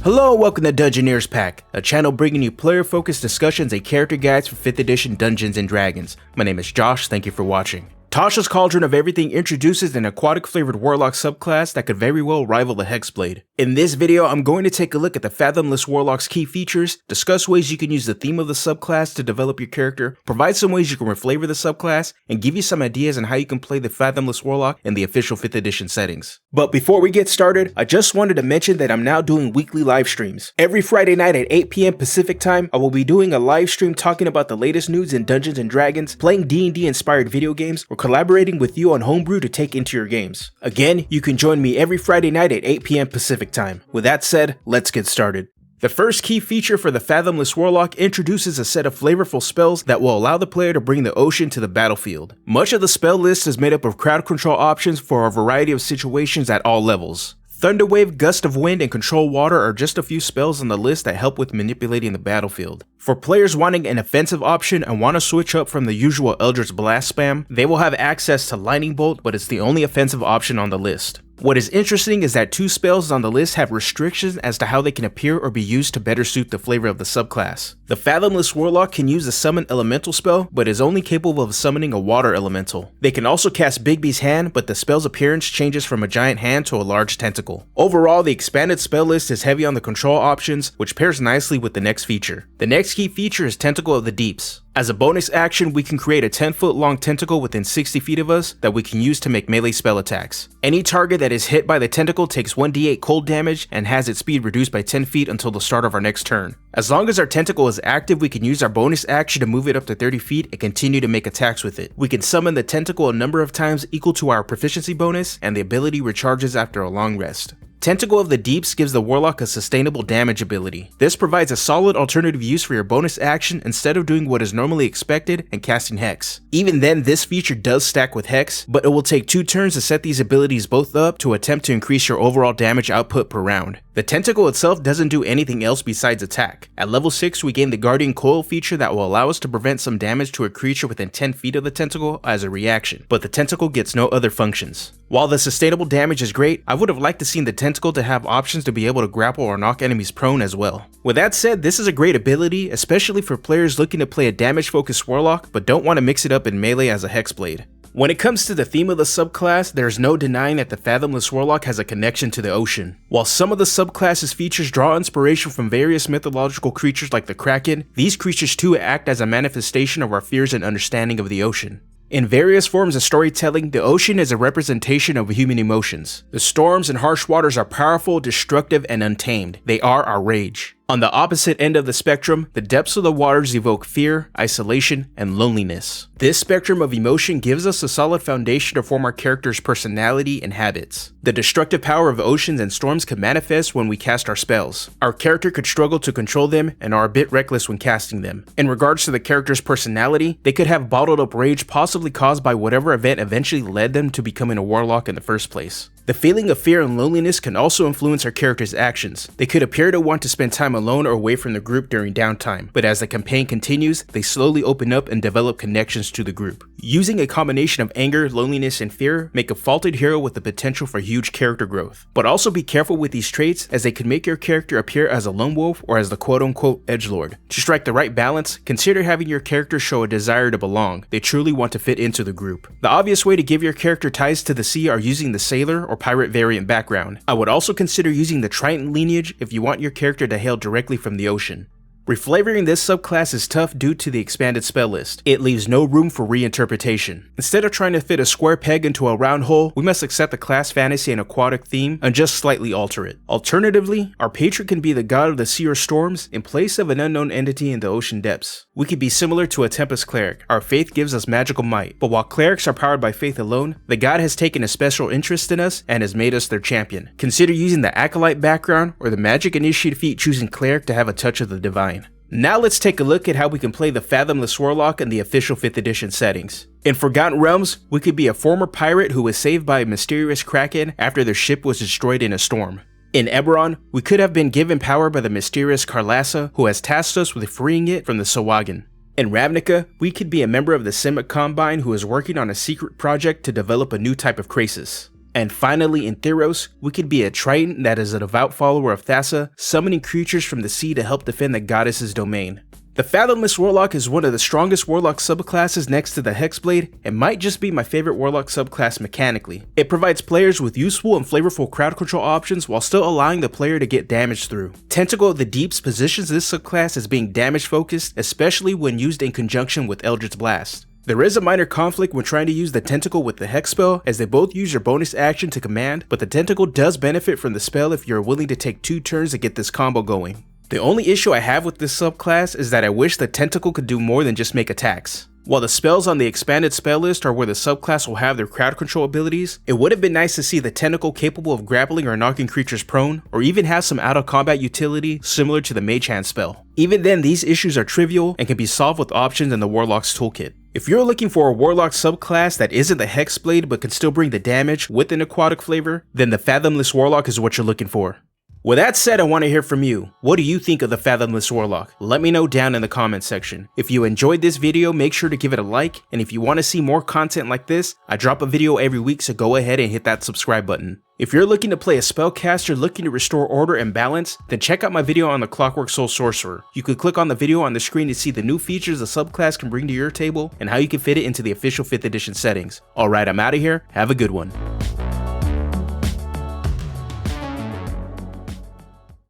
Hello and welcome to Dungeoneers Pack, a channel bringing you player-focused discussions and character guides for 5th edition Dungeons & Dragons. My name is Josh, thank you for watching. Tasha's Cauldron of Everything introduces an aquatic-flavored Warlock subclass that could very well rival the Hexblade. In this video, I'm going to take a look at the Fathomless Warlock's key features, discuss ways you can use the theme of the subclass to develop your character, provide some ways you can reflavor the subclass, and give you some ideas on how you can play the Fathomless Warlock in the official 5th edition settings. But before we get started, I just wanted to mention that I'm now doing weekly live streams. Every Friday night at 8 PM Pacific time, I will be doing a live stream talking about the latest news in Dungeons & Dragons, playing D&D inspired video games, or collaborating with you on homebrew to take into your games. Again, you can join me every Friday night at 8 PM Pacific time. With that said, let's get started. The first key feature for the Fathomless Warlock introduces a set of flavorful spells that will allow the player to bring the ocean to the battlefield. Much of the spell list is made up of crowd control options for a variety of situations at all levels. Thunderwave, Gust of Wind, and Control Water are just a few spells on the list that help with manipulating the battlefield. For players wanting an offensive option and want to switch up from the usual Eldritch Blast spam, they will have access to Lightning Bolt, but it's the only offensive option on the list. What is interesting is that 2 spells on the list have restrictions as to how they can appear or be used to better suit the flavor of the subclass. The Fathomless Warlock can use a Summon Elemental spell, but is only capable of summoning a Water Elemental. They can also cast Bigby's Hand, but the spell's appearance changes from a giant hand to a large tentacle. Overall, the expanded spell list is heavy on the control options, which pairs nicely with the next feature. The next key feature is Tentacle of the Deeps. As a bonus action, we can create a 10-foot long tentacle within 60 feet of us that we can use to make melee spell attacks. Any target that is hit by the tentacle takes 1d8 cold damage and has its speed reduced by 10 feet until the start of our next turn. As long as our tentacle is active, we can use our bonus action to move it up to 30 feet and continue to make attacks with it. We can summon the tentacle a number of times equal to our proficiency bonus, and the ability recharges after a long rest. Tentacle of the Deeps gives the Warlock a sustainable damage ability. This provides a solid alternative use for your bonus action instead of doing what is normally expected and casting Hex. Even then, this feature does stack with Hex, but it will take 2 turns to set these abilities both up to attempt to increase your overall damage output per round. The tentacle itself doesn't do anything else besides attack. At level 6, we gain the Guardian Coil feature that will allow us to prevent some damage to a creature within 10 feet of the tentacle as a reaction, but the tentacle gets no other functions. While the sustainable damage is great, I would have liked to see the tentacle to have options to be able to grapple or knock enemies prone as well. With that said, this is a great ability, especially for players looking to play a damage-focused Warlock but don't want to mix it up in melee as a Hexblade. When it comes to the theme of the subclass, there's no denying that the Fathomless Warlock has a connection to the ocean. While some of the subclass's features draw inspiration from various mythological creatures like the Kraken, these creatures too act as a manifestation of our fears and understanding of the ocean. In various forms of storytelling, the ocean is a representation of human emotions. The storms and harsh waters are powerful, destructive, and untamed. They are our rage. On the opposite end of the spectrum, the depths of the waters evoke fear, isolation, and loneliness. This spectrum of emotion gives us a solid foundation to form our character's personality and habits. The destructive power of oceans and storms can manifest when we cast our spells. Our character could struggle to control them and are a bit reckless when casting them. In regards to the character's personality, they could have bottled up rage possibly caused by whatever event eventually led them to becoming a warlock in the first place. The feeling of fear and loneliness can also influence our character's actions. They could appear to want to spend time alone or away from the group during downtime, but as the campaign continues, they slowly open up and develop connections to the group. Using a combination of anger, loneliness, and fear make a faulted hero with the potential for huge character growth. But also be careful with these traits, as they could make your character appear as a lone wolf or as the quote-unquote edgelord. To strike the right balance, consider having your character show a desire to belong. They truly want to fit into the group. The obvious way to give your character ties to the sea are using the sailor or pirate variant background. I would also consider using the Triton lineage if you want your character to hail directly from the ocean. Reflavoring this subclass is tough due to the expanded spell list. It leaves no room for reinterpretation. Instead of trying to fit a square peg into a round hole, we must accept the class fantasy and aquatic theme and just slightly alter it. Alternatively, our patron can be the god of the sea or storms in place of an unknown entity in the ocean depths. We could be similar to a Tempest cleric. Our faith gives us magical might, but while clerics are powered by faith alone, the god has taken a special interest in us and has made us their champion. Consider using the acolyte background or the magic initiate feat choosing cleric to have a touch of the divine. Now let's take a look at how we can play the Fathomless Warlock in the official 5th edition settings. In Forgotten Realms, we could be a former pirate who was saved by a mysterious Kraken after their ship was destroyed in a storm. In Eberron, we could have been given power by the mysterious Carlassa, who has tasked us with freeing it from the Sahuagin. In Ravnica, we could be a member of the Simic Combine who is working on a secret project to develop a new type of Krasis. And finally, in Theros, we could be a Triton that is a devout follower of Tasha, summoning creatures from the sea to help defend the goddess's domain. The Fathomless Warlock is one of the strongest Warlock subclasses next to the Hexblade, and might just be my favorite Warlock subclass mechanically. It provides players with useful and flavorful crowd control options while still allowing the player to get damage through. Tentacle of the Deeps positions this subclass as being damage focused, especially when used in conjunction with Eldritch Blast. There is a minor conflict when trying to use the Tentacle with the Hex spell, as they both use your bonus action to command, but the Tentacle does benefit from the spell if you're willing to take 2 turns to get this combo going. The only issue I have with this subclass is that I wish the Tentacle could do more than just make attacks. While the spells on the expanded spell list are where the subclass will have their crowd control abilities, it would have been nice to see the Tentacle capable of grappling or knocking creatures prone, or even have some out of combat utility similar to the Mage Hand spell. Even then, these issues are trivial and can be solved with options in the Warlock's toolkit. If you're looking for a Warlock subclass that isn't the Hexblade but can still bring the damage with an aquatic flavor, then the Fathomless Warlock is what you're looking for. With that said, I want to hear from you. What do you think of the Fathomless Warlock? Let me know down in the comments section. If you enjoyed this video, make sure to give it a like, and if you want to see more content like this, I drop a video every week, so go ahead and hit that subscribe button. If you're looking to play a spellcaster looking to restore order and balance, then check out my video on the Clockwork Soul Sorcerer. You could click on the video on the screen to see the new features the subclass can bring to your table, and how you can fit it into the official 5th edition settings. Alright, I'm out of here, have a good one.